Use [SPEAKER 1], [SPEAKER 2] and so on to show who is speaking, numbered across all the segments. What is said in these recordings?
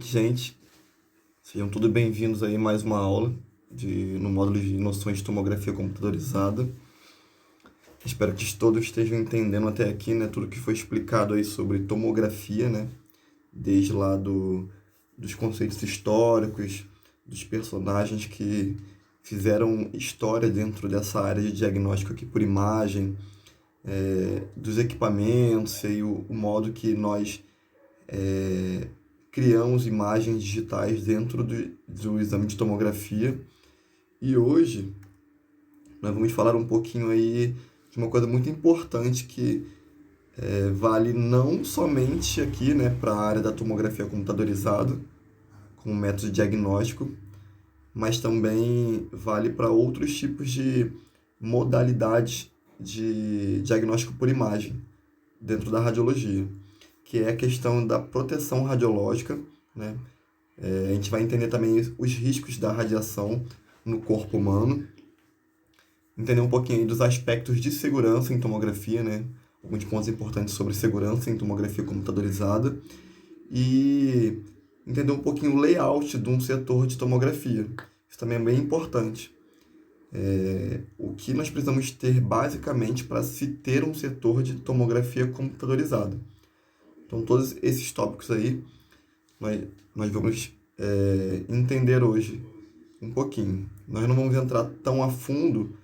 [SPEAKER 1] Gente, sejam todos bem-vindos aí a mais uma aula no módulo de noções de tomografia computadorizada. Espero que todos estejam entendendo até aqui, né, tudo que foi explicado aí sobre tomografia, né, desde lá dos conceitos históricos, dos personagens que fizeram história dentro dessa área de diagnóstico aqui por imagem, dos equipamentos e o modo que nós criamos imagens digitais dentro do exame de tomografia. E hoje nós vamos falar um pouquinho aí de uma coisa muito importante que vale não somente aqui, né, para a área da tomografia computadorizada, como método diagnóstico, mas também vale para outros tipos de modalidades de diagnóstico por imagem dentro da radiologia, que é a questão da proteção radiológica, né? A gente vai entender também os riscos da radiação no corpo humano, entender um pouquinho aí dos aspectos de segurança em tomografia, né? Alguns pontos importantes sobre segurança em tomografia computadorizada e entender um pouquinho o layout de um setor de tomografia. Isso também é bem importante. O que nós precisamos ter basicamente para se ter um setor de tomografia computadorizada. Então, todos esses tópicos aí nós vamos entender hoje um pouquinho. Nós não vamos entrar tão a fundo,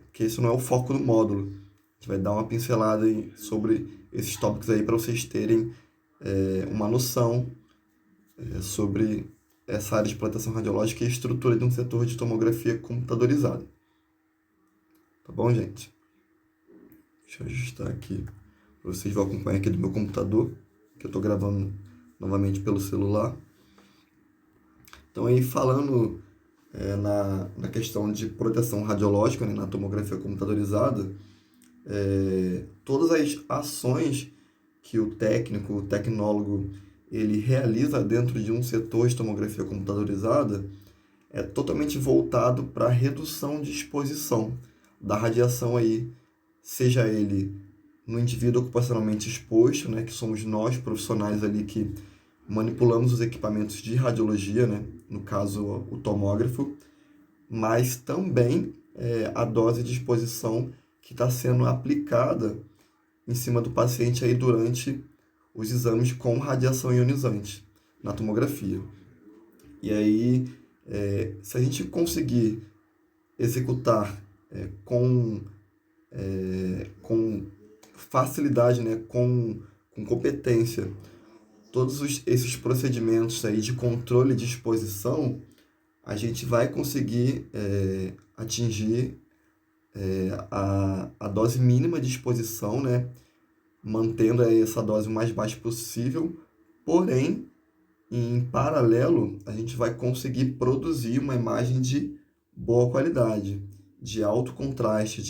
[SPEAKER 1] porque isso não é o foco do módulo. A gente vai dar uma pincelada aí sobre esses tópicos aí para vocês terem uma noção sobre essa área de proteção radiológica e estrutura de um setor de tomografia computadorizada. Tá bom, gente? Deixa eu ajustar aqui. Vocês vão acompanhar aqui do meu computador, que eu estou gravando novamente pelo celular. Então, aí falando na questão de proteção radiológica, né, na tomografia computadorizada, todas as ações que o técnico, o tecnólogo, ele realiza dentro de um setor de tomografia computadorizada é totalmente voltado para a redução de exposição da radiação aí, seja ele no indivíduo ocupacionalmente exposto, né, que somos nós profissionais ali que manipulamos os equipamentos de radiologia, né, no caso o tomógrafo, mas também a dose de exposição que está sendo aplicada em cima do paciente aí durante os exames com radiação ionizante na tomografia. E aí, se a gente conseguir executar com facilidade, né, com competência, todos esses procedimentos aí de controle de exposição, a gente vai conseguir atingir a dose mínima de exposição, né, mantendo aí essa dose o mais baixa possível, porém, em paralelo, a gente vai conseguir produzir uma imagem de boa qualidade, de alto contraste,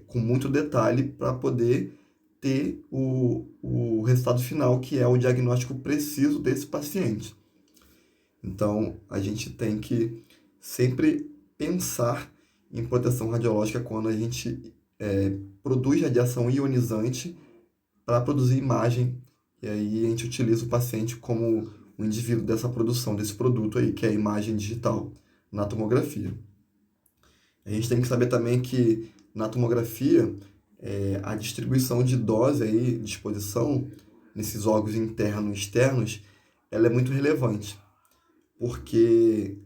[SPEAKER 1] com muito detalhe para poder ter o resultado final, que é o diagnóstico preciso desse paciente. Então, a gente tem que sempre pensar em proteção radiológica quando a gente produz radiação ionizante para produzir imagem, e aí a gente utiliza o paciente como o indivíduo dessa produção, desse produto aí, que é a imagem digital na tomografia. A gente tem que saber também que na tomografia, a distribuição de dose aí, de exposição, nesses órgãos internos e externos, ela é muito relevante, porque,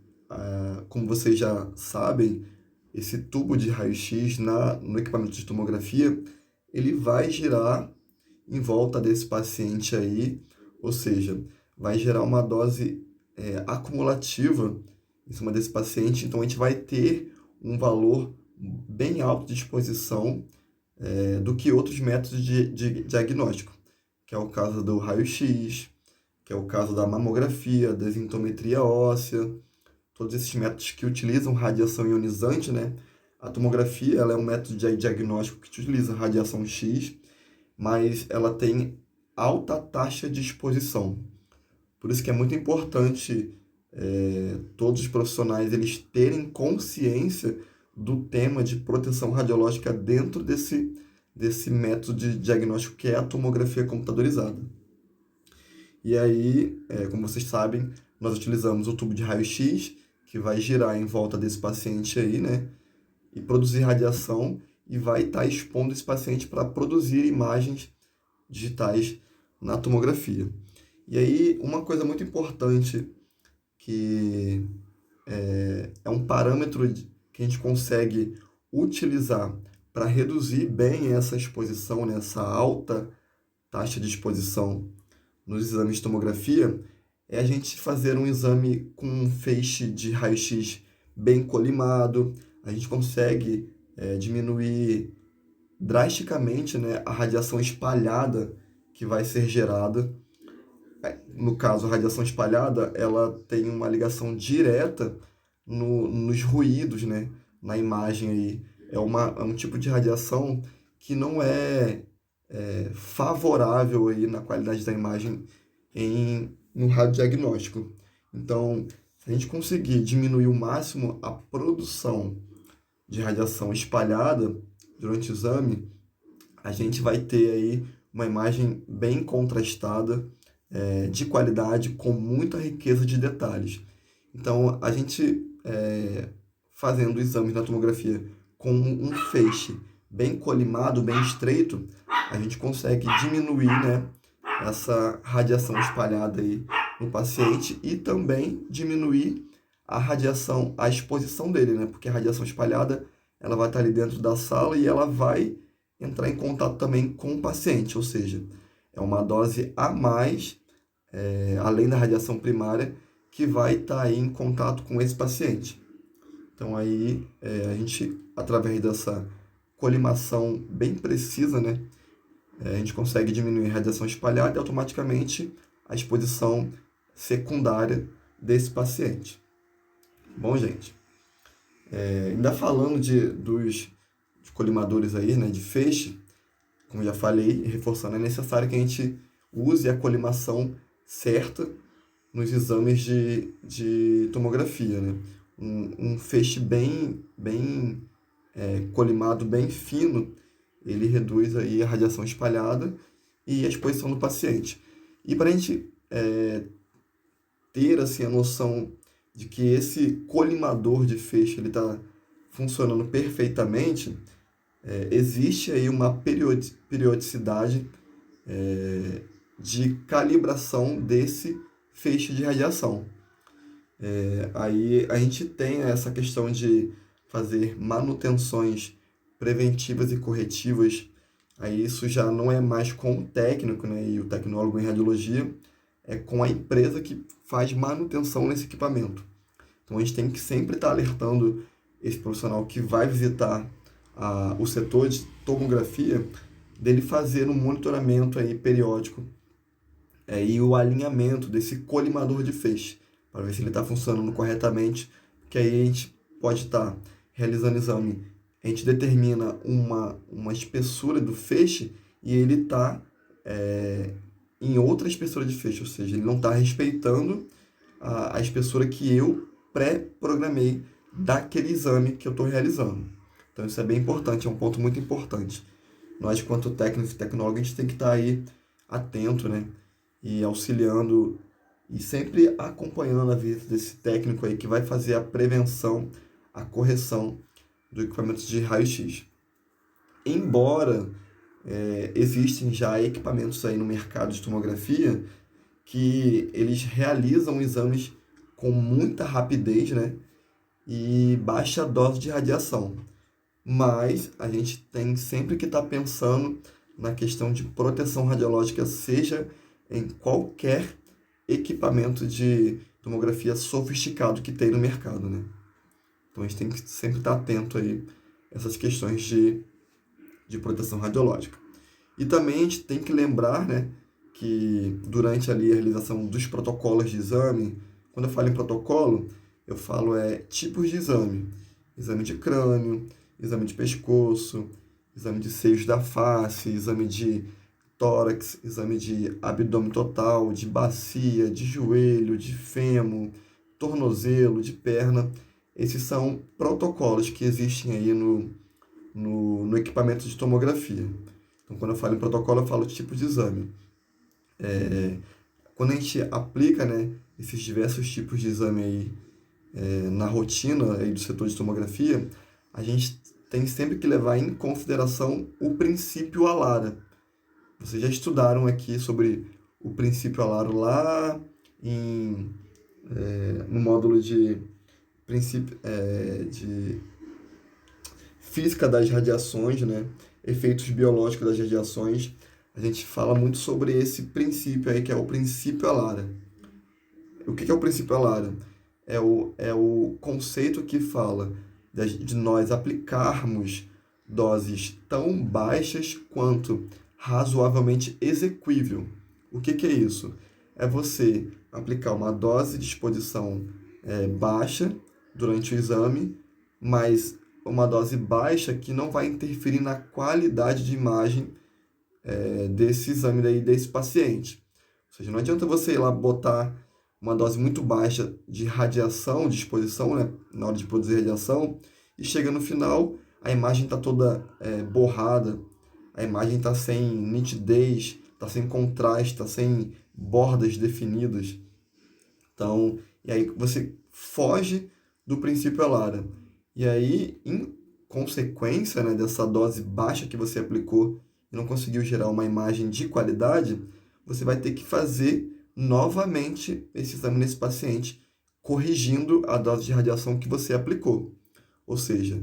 [SPEAKER 1] como vocês já sabem, esse tubo de raio-x no equipamento de tomografia, ele vai girar em volta desse paciente aí, ou seja, vai gerar uma dose acumulativa em cima desse paciente, então a gente vai ter um valor bem alto de exposição do que outros métodos de diagnóstico, que é o caso do raio-x, que é o caso da mamografia, densitometria óssea, todos esses métodos que utilizam radiação ionizante, né? A tomografia, ela é um método de diagnóstico que utiliza radiação X, mas ela tem alta taxa de exposição. Por isso que é muito importante todos os profissionais eles terem consciência do tema de proteção radiológica dentro desse método de diagnóstico que é a tomografia computadorizada. E aí, como vocês sabem, nós utilizamos o tubo de raio-x, que vai girar em volta desse paciente aí, né? E produzir radiação e vai estar expondo esse paciente para produzir imagens digitais na tomografia. E aí, uma coisa muito importante que é um parâmetro que a gente consegue utilizar para reduzir bem essa exposição, né, essa alta taxa de exposição nos exames de tomografia, é a gente fazer um exame com um feixe de raio-x bem colimado. A gente consegue diminuir drasticamente, né, a radiação espalhada que vai ser gerada. No caso, a radiação espalhada, ela tem uma ligação direta nos ruídos, né, na imagem aí. É um tipo de radiação que não favorável aí na qualidade da imagem no radiodiagnóstico. Então, se a gente conseguir diminuir o máximo a produção de radiação espalhada durante o exame, a gente vai ter aí uma imagem bem contrastada, de qualidade, com muita riqueza de detalhes. Então, a gente fazendo exames na tomografia com um feixe bem colimado, bem estreito, a gente consegue diminuir, né, essa radiação espalhada aí no paciente e também diminuir a radiação, a exposição dele, né? Porque a radiação espalhada, ela vai estar ali dentro da sala e ela vai entrar em contato também com o paciente, ou seja, é uma dose a mais, além da radiação primária, que vai estar aí em contato com esse paciente. Então aí a gente, através dessa colimação bem precisa, né, a gente consegue diminuir a radiação espalhada e automaticamente a exposição secundária desse paciente. Bom, gente, ainda falando dos colimadores aí, né, de feixe, como já falei, e reforçando, é necessário que a gente use a colimação certa nos exames de tomografia, né? Um feixe bem colimado, bem fino, ele reduz aí a radiação espalhada e a exposição do paciente. E para a gente ter assim, a noção de que esse colimador de feixe está funcionando perfeitamente, existe aí uma periodicidade de calibração desse feixe de radiação. Aí a gente tem essa questão de fazer manutenções preventivas e corretivas. Aí isso já não é mais com o técnico, né, e o tecnólogo em radiologia, é com a empresa que faz manutenção nesse equipamento. Então a gente tem que sempre estar alertando esse profissional que vai visitar o setor de tomografia, dele fazer um monitoramento aí periódico e o alinhamento desse colimador de feixe, para ver se ele está funcionando corretamente, que aí a gente pode estar realizando exame, a gente determina uma espessura do feixe e ele está em outra espessura de feixe, ou seja, ele não está respeitando a espessura que eu pré-programei daquele exame que eu estou realizando. Então isso é bem importante, é um ponto muito importante. Nós, quanto técnicos e tecnólogos, a gente tem que estar aí atento, né? E auxiliando e sempre acompanhando a visita desse técnico aí que vai fazer a prevenção, a correção do equipamento de raio-x. Embora existem já equipamentos aí no mercado de tomografia que eles realizam exames com muita rapidez, né? E baixa dose de radiação. Mas a gente tem sempre que estar pensando na questão de proteção radiológica, seja em qualquer equipamento de tomografia sofisticado que tem no mercado, né? Então a gente tem que sempre estar atento aí a essas questões de proteção radiológica. E também a gente tem que lembrar, né, que durante ali a realização dos protocolos de exame, quando eu falo em protocolo, eu falo tipos de exame. Exame de crânio, exame de pescoço, exame de seios da face, exame de tórax, exame de abdômen total, de bacia, de joelho, de fêmur, tornozelo, de perna. Esses são protocolos que existem aí no equipamento de tomografia. Então, quando eu falo em protocolo, eu falo de tipo de exame. quando a gente aplica, né, esses diversos tipos de exame aí, na rotina aí do setor de tomografia, a gente tem sempre que levar em consideração o princípio Alara. Vocês já estudaram aqui sobre o princípio Alara lá no módulo de princípio de física das radiações, né? Efeitos biológicos das radiações. A gente fala muito sobre esse princípio aí, que é o princípio Alara. O que é o princípio Alara? É o conceito que fala de nós aplicarmos doses tão baixas quanto razoavelmente exequível. O que é isso? É você aplicar uma dose de exposição baixa durante o exame, mas uma dose baixa que não vai interferir na qualidade de imagem desse exame daí, desse paciente. Ou seja, não adianta você ir lá botar uma dose muito baixa de radiação, de exposição, né, na hora de produzir radiação, e chega no final, a imagem está toda borrada, a imagem está sem nitidez, está sem contraste, está sem bordas definidas. Então, e aí você foge do princípio Alara. E aí, em consequência, né, dessa dose baixa que você aplicou e não conseguiu gerar uma imagem de qualidade, você vai ter que fazer novamente esse exame nesse paciente, corrigindo a dose de radiação que você aplicou. Ou seja,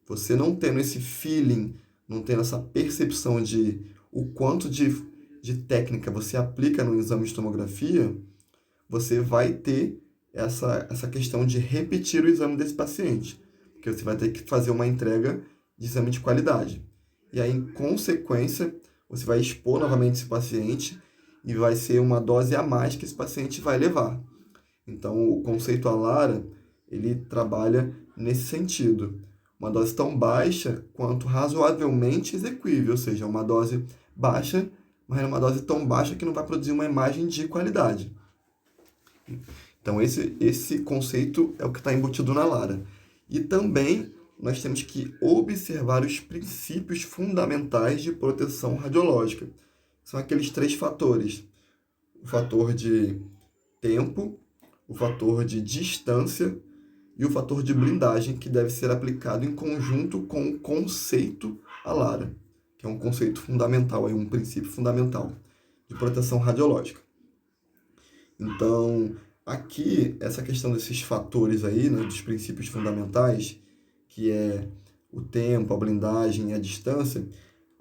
[SPEAKER 1] você não tendo esse feeling, não tendo essa percepção de o quanto de técnica você aplica no exame de tomografia, você vai ter essa questão de repetir o exame desse paciente, porque você vai ter que fazer uma entrega de exame de qualidade. E aí, em consequência, você vai expor novamente esse paciente e vai ser uma dose a mais que esse paciente vai levar. Então, o conceito Alara, ele trabalha nesse sentido. Uma dose tão baixa quanto razoavelmente exequível, ou seja, uma dose baixa, mas é uma dose tão baixa que não vai produzir uma imagem de qualidade. Então, esse conceito é o que está embutido na Lara. E também nós temos que observar os princípios fundamentais de proteção radiológica. São aqueles 3 fatores: o fator de tempo, o fator de distância e o fator de blindagem, que deve ser aplicado em conjunto com o conceito Alara, que é um conceito fundamental, um princípio fundamental de proteção radiológica. Então, aqui, essa questão desses fatores aí, né, dos princípios fundamentais, que é o tempo, a blindagem e a distância,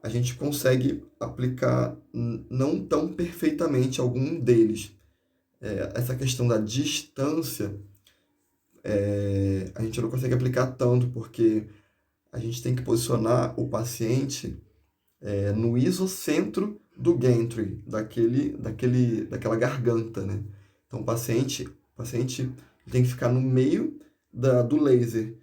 [SPEAKER 1] a gente consegue aplicar não tão perfeitamente algum deles. Essa questão da distância, a gente não consegue aplicar tanto, porque a gente tem que posicionar o paciente no isocentro do gantry, daquela garganta, né? Então, o paciente tem que ficar no meio do laser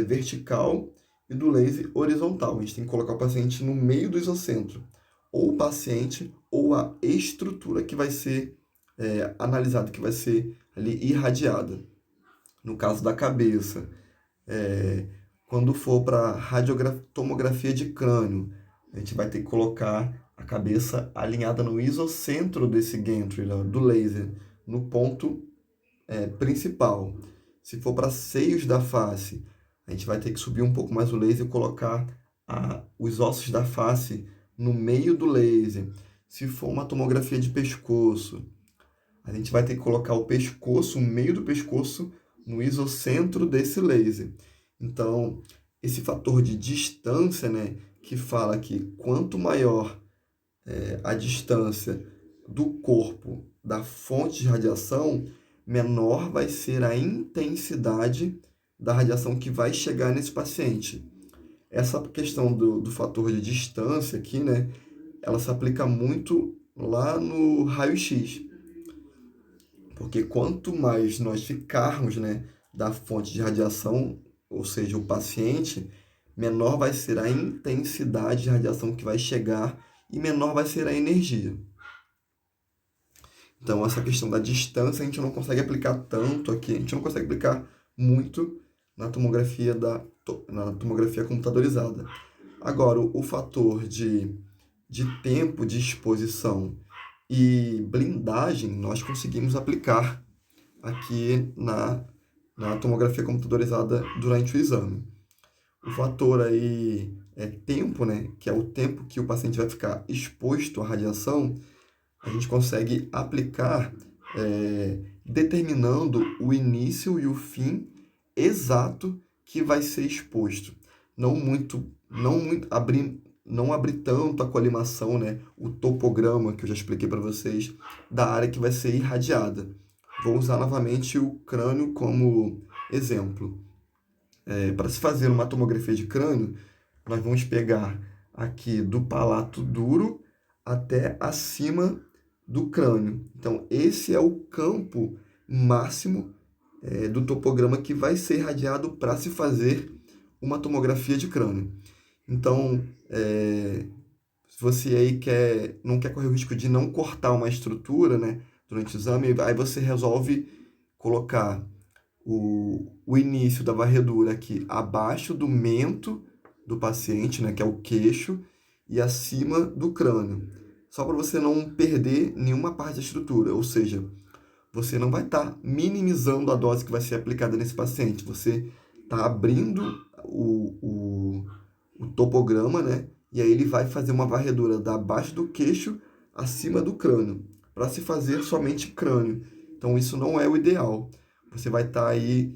[SPEAKER 1] vertical e do laser horizontal. A gente tem que colocar o paciente no meio do isocentro. Ou o paciente ou a estrutura que vai ser analisada, que vai ser ali irradiada. No caso da cabeça, quando for para tomografia de crânio, a gente vai ter que colocar a cabeça alinhada no isocentro desse gantry, do laser, no ponto principal. Se for para seios da face, a gente vai ter que subir um pouco mais o laser e colocar os ossos da face no meio do laser. Se for uma tomografia de pescoço, a gente vai ter que colocar o pescoço, o meio do pescoço, no isocentro desse laser. Então, esse fator de distância, né, que fala que quanto maior a distância do corpo da fonte de radiação, menor vai ser a intensidade da radiação que vai chegar nesse paciente. Essa questão do fator de distância aqui, né, ela se aplica muito lá no raio-x. Porque quanto mais nós ficarmos, né, da fonte de radiação, ou seja, o paciente, menor vai ser a intensidade de radiação que vai chegar e menor vai ser a energia. Então, essa questão da distância a gente não consegue aplicar tanto aqui, a gente não consegue aplicar muito na tomografia computadorizada. Agora, o fator de tempo de exposição E blindagem nós conseguimos aplicar aqui na tomografia computadorizada durante o exame. O fator aí é tempo, né? Que é o tempo que o paciente vai ficar exposto à radiação, a gente consegue aplicar determinando o início e o fim exato que vai ser exposto. Não abrir tanto a colimação, né? O topograma que eu já expliquei para vocês da área que vai ser irradiada. Vou usar novamente o crânio como exemplo. Para se fazer uma tomografia de crânio, nós vamos pegar aqui do palato duro até acima do crânio. Então, esse é o campo máximo do topograma que vai ser irradiado para se fazer uma tomografia de crânio. Então, se você aí não quer correr o risco de não cortar uma estrutura, né, durante o exame, aí você resolve colocar o início da varredura aqui abaixo do mento do paciente, né, que é o queixo, e acima do crânio. Só para você não perder nenhuma parte da estrutura, ou seja, você não vai estar minimizando a dose que vai ser aplicada nesse paciente. Você está abrindo o topograma, né? E aí ele vai fazer uma varredura da abaixo do queixo acima do crânio, para se fazer somente crânio. Então isso não é o ideal. Você vai estar aí,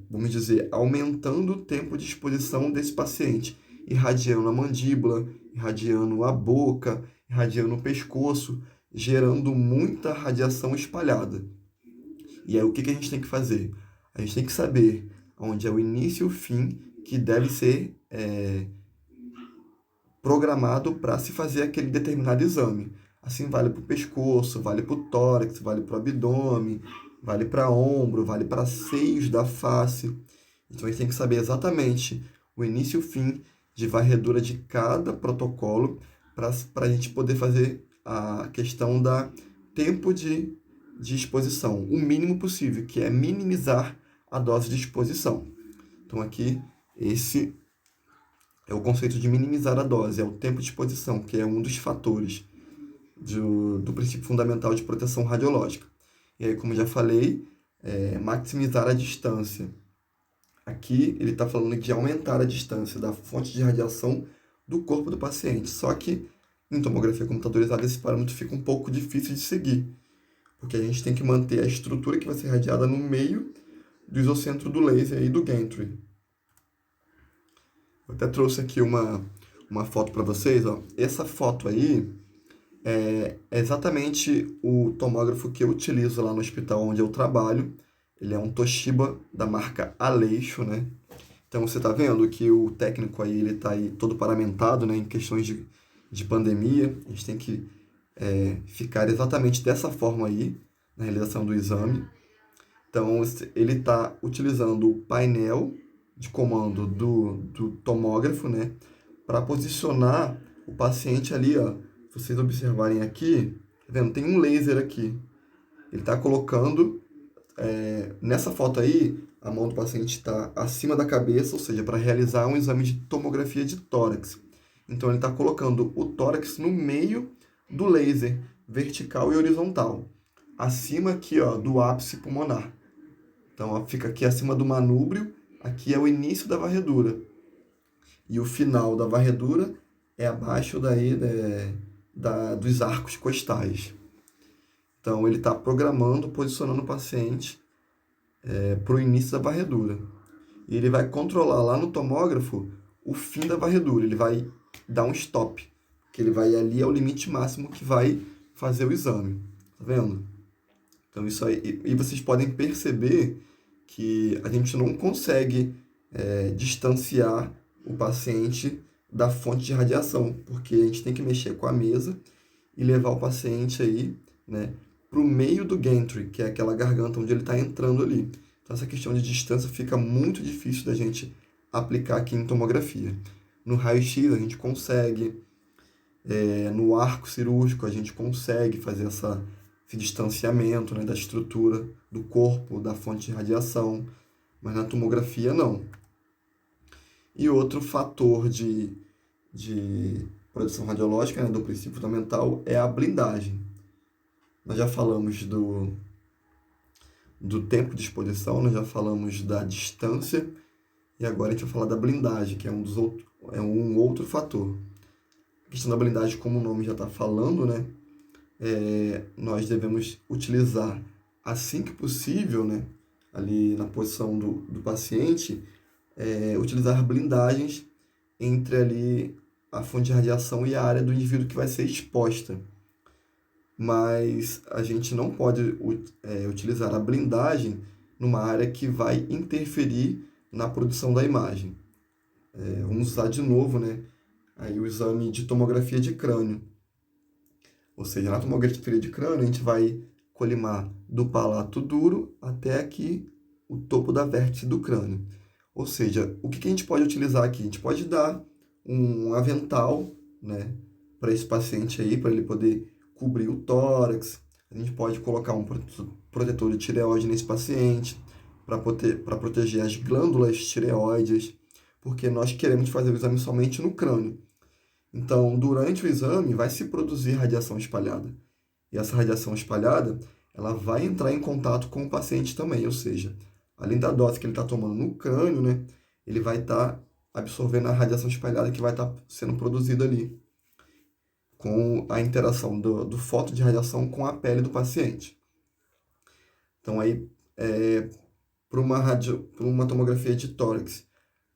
[SPEAKER 1] vamos dizer, aumentando o tempo de exposição desse paciente, irradiando a mandíbula, irradiando a boca, irradiando o pescoço, gerando muita radiação espalhada. E aí o que a gente tem que fazer? A gente tem que saber onde é o início e o fim que deve ser programado para se fazer aquele determinado exame. Assim vale para o pescoço, vale para o tórax, vale para o abdômen, vale para ombro, vale para seios da face. Então a gente tem que saber exatamente o início e o fim de varredura de cada protocolo para a gente poder fazer a questão da tempo de exposição, o mínimo possível, que é minimizar a dose de exposição. Então aqui esse é o conceito de minimizar a dose, é o tempo de exposição, que é um dos fatores do princípio fundamental de proteção radiológica. E aí, como já falei, maximizar a distância. Aqui ele está falando de aumentar a distância da fonte de radiação do corpo do paciente. Só que em tomografia computadorizada esse parâmetro fica um pouco difícil de seguir, porque a gente tem que manter a estrutura que vai ser radiada no meio do isocentro do laser e do gantry. Eu até trouxe aqui uma foto para vocês. Ó. Essa foto aí é exatamente o tomógrafo que eu utilizo lá no hospital onde eu trabalho. Ele é um Toshiba da marca Aleixo, né? Então você está vendo que o técnico aí, ele está aí todo paramentado, né, em questões de pandemia. A gente tem que ficar exatamente dessa forma aí na realização do exame. Então ele está utilizando o painel de comando do tomógrafo, né, para posicionar o paciente ali, ó. Se vocês observarem aqui, tá vendo? Tem um laser aqui. Ele está colocando, nessa foto aí, a mão do paciente está acima da cabeça, ou seja, para realizar um exame de tomografia de tórax. Então ele está colocando o tórax no meio do laser, vertical e horizontal, acima aqui, ó, do ápice pulmonar. Então ó, fica aqui acima do manúbrio, aqui é o início da varredura. E o final da varredura é abaixo daí, dos arcos costais. Então, ele está programando, posicionando o paciente para o início da varredura. E ele vai controlar lá no tomógrafo o fim da varredura. Ele vai dar um stop, que ele vai ali ao limite máximo que vai fazer o exame. Tá vendo? Então, isso aí. E vocês podem perceber que a gente não consegue distanciar o paciente da fonte de radiação, porque a gente tem que mexer com a mesa e levar o paciente aí, né, para o meio do gantry, que é aquela garganta onde ele está entrando ali. Então essa questão de distância fica muito difícil da gente aplicar aqui em tomografia. No raio-x a gente consegue, no arco cirúrgico a gente consegue fazer esse distanciamento, né, da estrutura do corpo, da fonte de radiação, mas na tomografia não. E outro fator de proteção radiológica, né, do princípio fundamental é a blindagem. nós já falamos do tempo de exposição, nós já falamos da distância, e agora a gente vai falar da blindagem, que é um outro fator. A questão da blindagem, como o nome já está falando, né? Nós devemos utilizar, assim que possível, né? Ali na posição do paciente, utilizar blindagens entre ali a fonte de radiação e a área do indivíduo que vai ser exposta. Mas a gente não pode utilizar a blindagem numa área que vai interferir na produção da imagem. Vamos usar de novo, né, aí o exame de tomografia de crânio. Ou seja, na tomografia de crânio, a gente vai colimar do palato duro até aqui o topo da vértice do crânio. Ou seja, o que a gente pode utilizar aqui? A gente pode dar um avental, né, para esse paciente aí, para ele poder cobrir o tórax. A gente pode colocar um protetor de tireoide nesse paciente, para proteger as glândulas tireoides, porque nós queremos fazer o exame somente no crânio. Então, durante o exame, vai se produzir radiação espalhada. E essa radiação espalhada, ela vai entrar em contato com o paciente também, ou seja, além da dose que ele está tomando no crânio, né, ele vai estar absorvendo a radiação espalhada que vai estar sendo produzida ali, com a interação do fóton de radiação com a pele do paciente. Então, aí, para uma tomografia de tórax,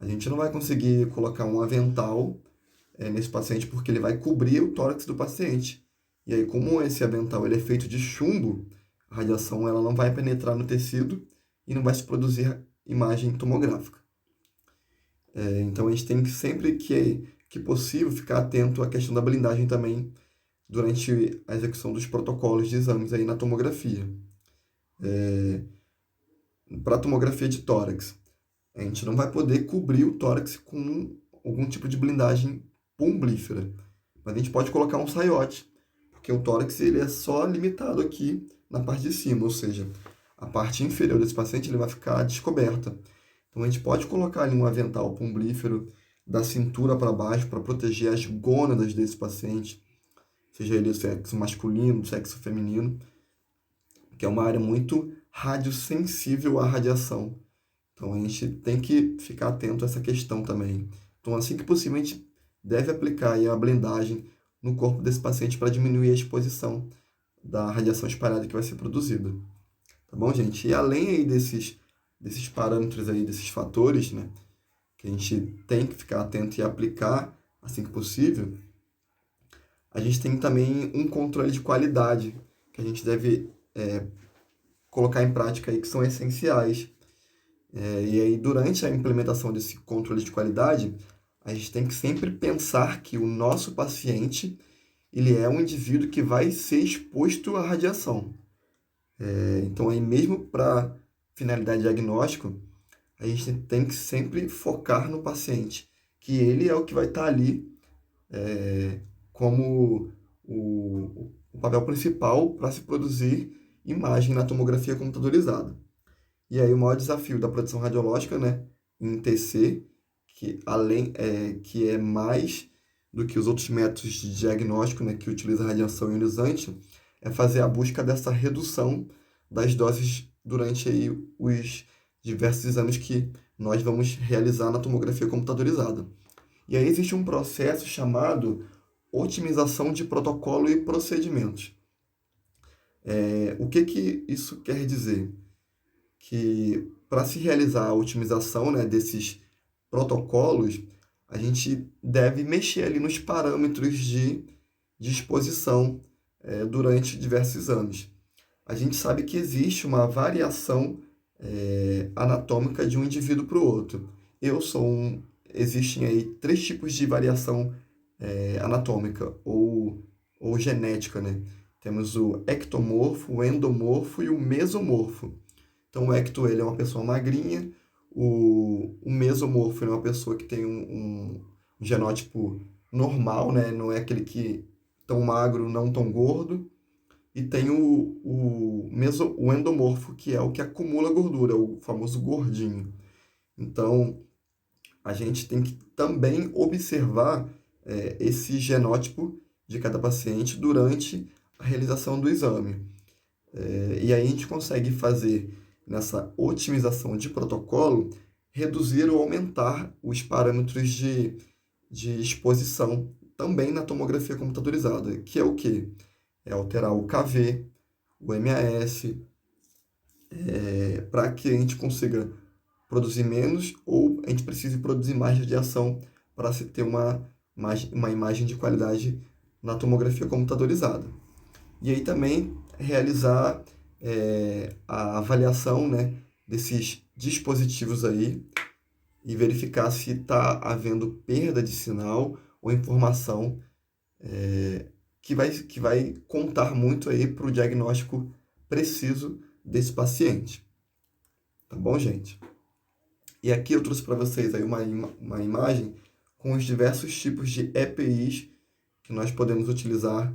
[SPEAKER 1] a gente não vai conseguir colocar um avental nesse paciente porque ele vai cobrir o tórax do paciente. E aí, como esse avental ele é feito de chumbo, a radiação ela não vai penetrar no tecido e não vai se produzir imagem tomográfica. Então, a gente tem que sempre que possível ficar atento à questão da blindagem também durante a execução dos protocolos de exames aí na tomografia. Para a tomografia de tórax, a gente não vai poder cobrir o tórax com algum tipo de blindagem pumbrífera, mas a gente pode colocar um saiote, porque o tórax ele é só limitado aqui na parte de cima, ou seja, a parte inferior desse paciente ele vai ficar descoberta. Então a gente pode colocar ali um avental pumbrífero da cintura para baixo para proteger as gônadas desse paciente, seja ele do sexo masculino, do sexo feminino, que é uma área muito radiosensível à radiação. Então a gente tem que ficar atento a essa questão também. Então, assim que possível, a gente deve aplicar aí a blindagem no corpo desse paciente para diminuir a exposição da radiação espalhada que vai ser produzida. Tá bom, gente? E além aí desses parâmetros aí, desses fatores, né, que a gente tem que ficar atento e aplicar assim que possível, a gente tem também um controle de qualidade que a gente deve colocar em prática aí, que são essenciais. E aí, durante a implementação desse controle de qualidade, a gente tem que sempre pensar que o nosso paciente, ele é um indivíduo que vai ser exposto à radiação. Então, aí mesmo para finalidade diagnóstica, a gente tem que sempre focar no paciente, que ele é o que vai estar ali como o papel principal para se produzir imagem na tomografia computadorizada. E aí o maior desafio da produção radiológica, né, em TC, que é mais do que os outros métodos de diagnóstico, né, que utiliza radiação ionizante, é fazer a busca dessa redução das doses durante aí os diversos exames que nós vamos realizar na tomografia computadorizada. E aí existe um processo chamado otimização de protocolo e procedimentos. O que isso quer dizer? Que para se realizar a otimização, né, desses protocolos, a gente deve mexer ali nos parâmetros de exposição durante diversos exames. A gente sabe que existe uma variação anatômica de um indivíduo para o outro. Existem aí 3 tipos de variação anatômica ou genética, né? Temos o ectomorfo, o endomorfo e o mesomorfo. Então, o ecto ele é uma pessoa magrinha, o mesomorfo ele é uma pessoa que tem um genótipo normal, né? Não é aquele que tão magro, não tão gordo. E tem o endomorfo, que é o que acumula gordura, o famoso gordinho. Então, a gente tem que também observar esse genótipo de cada paciente durante a realização do exame. E aí a gente consegue fazer, nessa otimização de protocolo, reduzir ou aumentar os parâmetros de exposição também na tomografia computadorizada, que é o quê? É alterar o KV, o MAS, para que a gente consiga produzir menos ou a gente precise produzir mais radiação para se ter uma imagem de qualidade na tomografia computadorizada. E aí também realizar a avaliação, né, desses dispositivos aí e verificar se está havendo perda de sinal ou informação que vai contar muito aí para o diagnóstico preciso desse paciente. Tá bom, gente? E aqui eu trouxe para vocês aí uma imagem com os diversos tipos de EPIs que nós podemos utilizar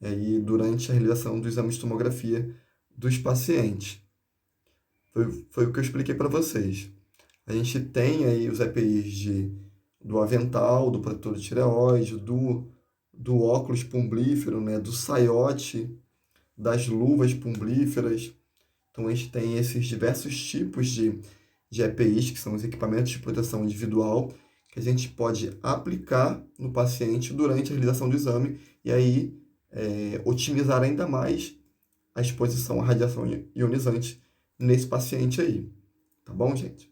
[SPEAKER 1] aí durante a realização do exame de tomografia dos pacientes. Foi o que eu expliquei para vocês. A gente tem aí os EPIs do avental, do protetor de tireoide, do óculos pumbrífero, né, do saiote, das luvas pumbríferas. Então, a gente tem esses diversos tipos de EPIs, que são os equipamentos de proteção individual, que a gente pode aplicar no paciente durante a realização do exame e aí otimizar ainda mais a exposição à radiação ionizante nesse paciente aí. Tá bom, gente?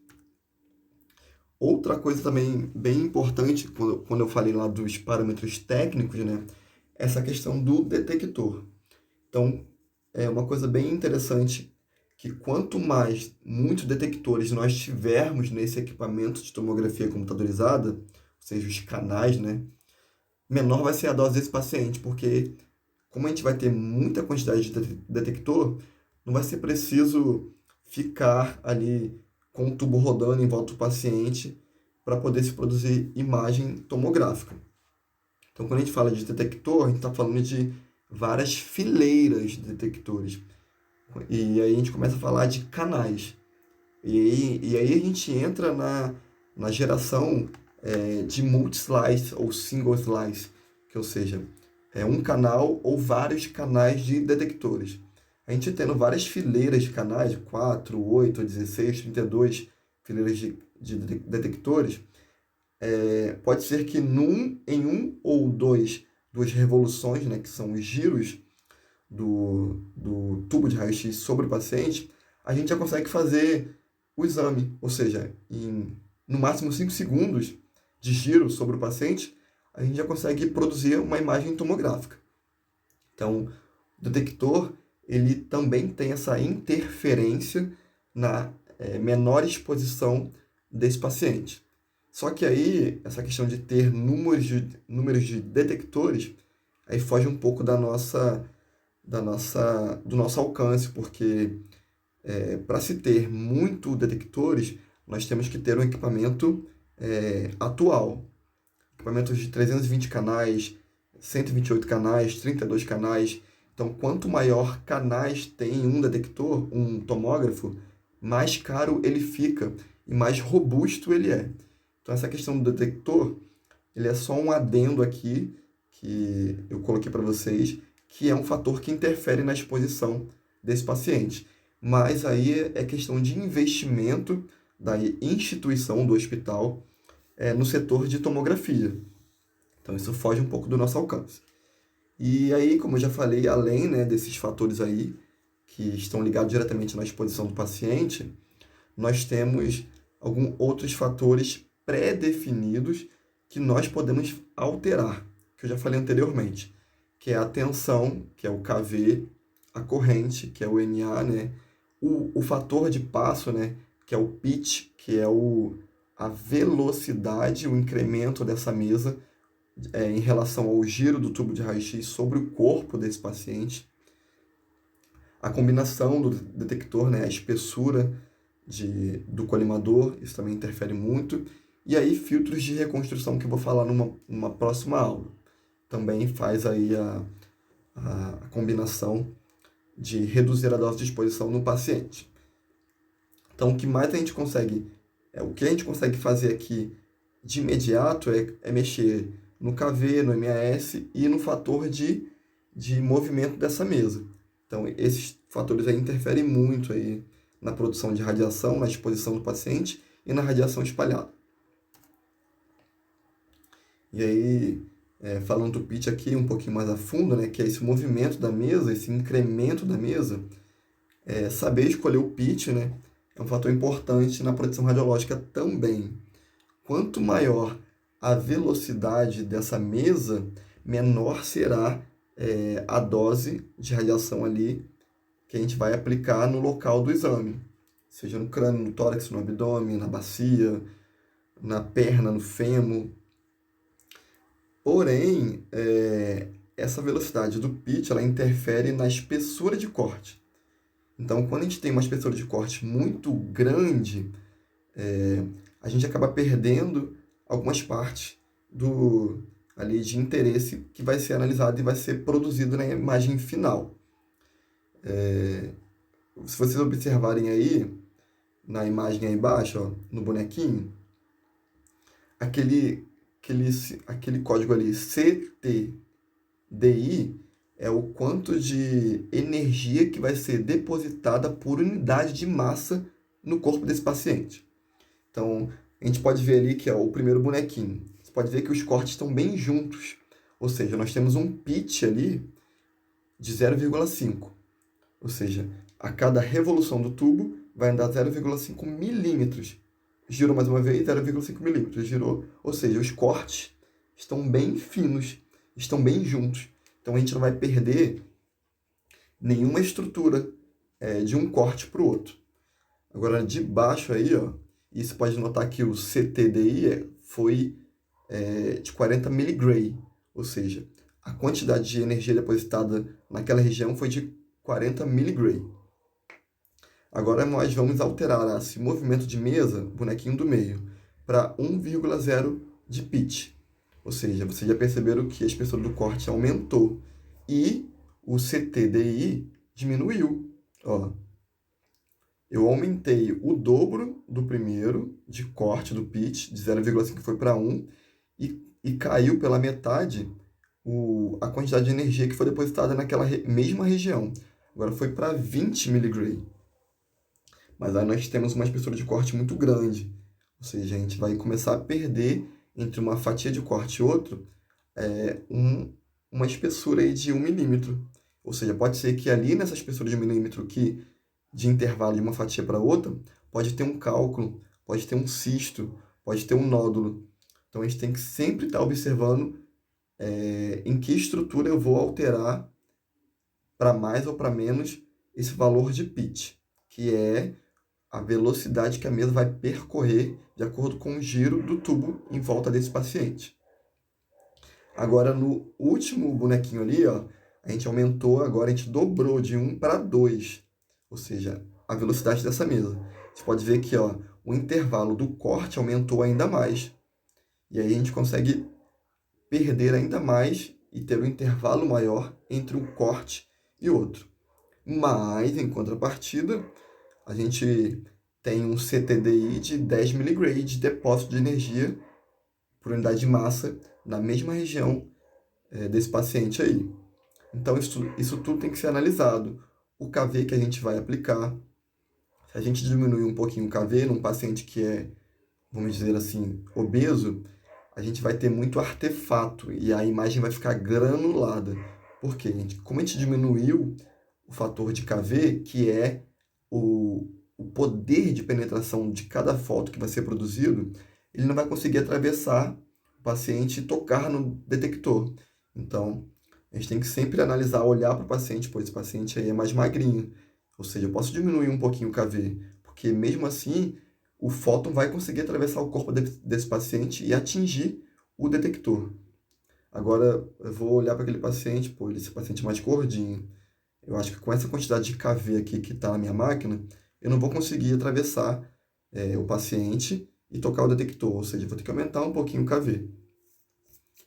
[SPEAKER 1] Outra coisa também bem importante, quando eu falei lá dos parâmetros técnicos, né? Essa questão do detector. Então, é uma coisa bem interessante que quanto muitos detectores nós tivermos nesse equipamento de tomografia computadorizada, ou seja, os canais, né? Menor vai ser a dose desse paciente, porque como a gente vai ter muita quantidade de detector, não vai ser preciso ficar ali com o tubo rodando em volta do paciente para poder se produzir imagem tomográfica. Então, quando a gente fala de detector, a gente está falando de várias fileiras de detectores. E aí a gente começa a falar de canais. E aí a gente entra na geração de multi-slice ou single slice, que ou seja, é um canal ou vários canais de detectores. A gente tendo várias fileiras de canais, 4, 8, 16, 32 fileiras de detectores, pode ser que em um ou duas revoluções, né, que são os giros do tubo de raio-x sobre o paciente, a gente já consegue fazer o exame, ou seja, no máximo 5 segundos de giro sobre o paciente, a gente já consegue produzir uma imagem tomográfica. Então, o detector, ele também tem essa interferência na menor exposição desse paciente. Só que aí, essa questão de ter números de detectores, aí foge um pouco do nosso alcance, porque para se ter muito detectores, nós temos que ter um equipamento atual. Equipamentos de 320 canais, 128 canais, 32 canais. Então, quanto maior canais tem um detector, um tomógrafo, mais caro ele fica e mais robusto ele é. Então, essa questão do detector, ele é só um adendo aqui que eu coloquei para vocês, que é um fator que interfere na exposição desse paciente. Mas aí é questão de investimento da instituição, do hospital, no setor de tomografia. Então, isso foge um pouco do nosso alcance. E aí, como eu já falei, além, né, desses fatores aí, que estão ligados diretamente na exposição do paciente, nós temos alguns outros fatores pré-definidos que nós podemos alterar, que eu já falei anteriormente, que é a tensão, que é o KV, a corrente, que é o NA, né? O fator de passo, né, que é o pitch, que é a velocidade, o incremento dessa mesa em relação ao giro do tubo de raio-x sobre o corpo desse paciente. A combinação do detector, né, a espessura do colimador, isso também interfere muito. E aí, filtros de reconstrução, que eu vou falar numa próxima aula. Também faz aí a combinação de reduzir a dose de exposição no paciente. Então, o que a gente consegue fazer aqui de imediato é mexer no KV, no MAS e no fator de movimento dessa mesa. Então, esses fatores aí interferem muito aí na produção de radiação, na exposição do paciente e na radiação espalhada. E aí, falando do pitch aqui um pouquinho mais a fundo, né, que é esse movimento da mesa, esse incremento da mesa, saber escolher o pitch, né, é um fator importante na proteção radiológica também. Quanto maior a velocidade dessa mesa, menor será a dose de radiação ali que a gente vai aplicar no local do exame, seja no crânio, no tórax, no abdômen, na bacia, na perna, no fêmur. Porém, essa velocidade do pitch ela interfere na espessura de corte. Então, quando a gente tem uma espessura de corte muito grande, a gente acaba perdendo algumas partes ali de interesse que vai ser analisado e vai ser produzido na imagem final. Se vocês observarem aí, na imagem aí embaixo, ó, no bonequinho, aquele código ali, CTDI, é o quanto de energia que vai ser depositada por unidade de massa no corpo desse paciente. Então, a gente pode ver ali que é o primeiro bonequinho. Você pode ver que os cortes estão bem juntos. Ou seja, nós temos um pitch ali de 0,5. Ou seja, a cada revolução do tubo vai andar 0,5 milímetros. Girou mais uma vez, 0,5 milímetros. Girou. Ou seja, os cortes estão bem finos, estão bem juntos. Então, a gente não vai perder nenhuma estrutura de um corte para o outro. Agora, de baixo aí, ó, e você pode notar que o CTDI foi de 40 miligray, ou seja, a quantidade de energia depositada naquela região foi de 40 miligray. Agora nós vamos alterar esse movimento de mesa, bonequinho do meio, para 1,0 de pitch. Ou seja, vocês já perceberam que a espessura do corte aumentou e o CTDI diminuiu. Ó, eu aumentei o dobro do primeiro de corte do pitch, de 0,5 foi para 1, e caiu pela metade a quantidade de energia que foi depositada naquela mesma região. Agora foi para 20 miligray. Mas aí nós temos uma espessura de corte muito grande. Ou seja, a gente vai começar a perder entre uma fatia de corte e outro uma espessura aí de 1 milímetro. Ou seja, pode ser que ali nessa espessura de 1 milímetro aqui, de intervalo de uma fatia para outra, pode ter um cálculo, pode ter um cisto, pode ter um nódulo. Então a gente tem que sempre estar observando em que estrutura eu vou alterar para mais ou para menos esse valor de pitch, que é a velocidade que a mesa vai percorrer de acordo com o giro do tubo em volta desse paciente. Agora, no último bonequinho ali, ó, a gente aumentou, agora a gente dobrou de 1 para 2, ou seja, a velocidade dessa mesa. Você pode ver que ó, o intervalo do corte aumentou ainda mais. E aí a gente consegue perder ainda mais e ter um intervalo maior entre um corte e outro. Mas, em contrapartida, a gente tem um CTDI de 10 miligray de depósito de energia por unidade de massa na mesma região desse paciente aí. Então, isso tudo tem que ser analisado. O KV que a gente vai aplicar, se a gente diminuir um pouquinho o KV num paciente que é, vamos dizer assim, obeso, a gente vai ter muito artefato e a imagem vai ficar granulada. Por quê? Como a gente diminuiu o fator de KV, que é o poder de penetração de cada foto que vai ser produzido, ele não vai conseguir atravessar o paciente e tocar no detector. Então, a gente tem que sempre analisar, olhar para o paciente, pois esse paciente aí é mais magrinho. Ou seja, eu posso diminuir um pouquinho o KV, porque mesmo assim o fóton vai conseguir atravessar o corpo desse paciente e atingir o detector. Agora, eu vou olhar para aquele paciente, esse paciente é mais gordinho. Eu acho que com essa quantidade de KV aqui que está na minha máquina, eu não vou conseguir atravessar o paciente e tocar o detector. Ou seja, eu vou ter que aumentar um pouquinho o KV.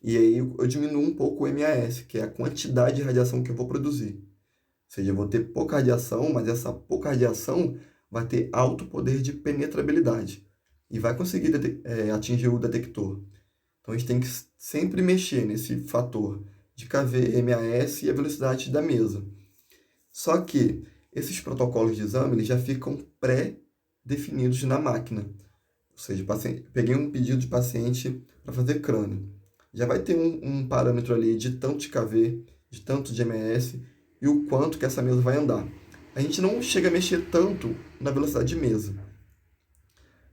[SPEAKER 1] E aí eu diminuo um pouco o MAS, que é a quantidade de radiação que eu vou produzir. Ou seja, eu vou ter pouca radiação, mas essa pouca radiação vai ter alto poder de penetrabilidade e vai conseguir atingir o detector. Então a gente tem que sempre mexer nesse fator de KV, MAS e a velocidade da mesa. Só que esses protocolos de exame eles já ficam pré-definidos na máquina. Ou seja, peguei um pedido de paciente para fazer crânio. Já vai ter um parâmetro ali de tanto de kV, de tanto de ms e o quanto que essa mesa vai andar. A gente não chega a mexer tanto na velocidade de mesa.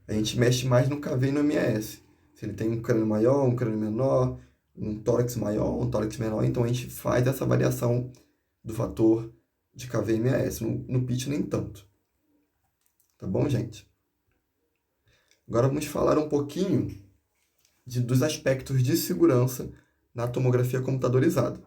[SPEAKER 1] A gente mexe mais no kV e no ms. Se ele tem um crânio maior, um crânio menor, um tórax maior, um tórax menor, então a gente faz essa variação do fator de kV e ms. No pitch nem tanto. Tá bom, gente? Agora vamos falar um pouquinho dos aspectos de segurança na tomografia computadorizada.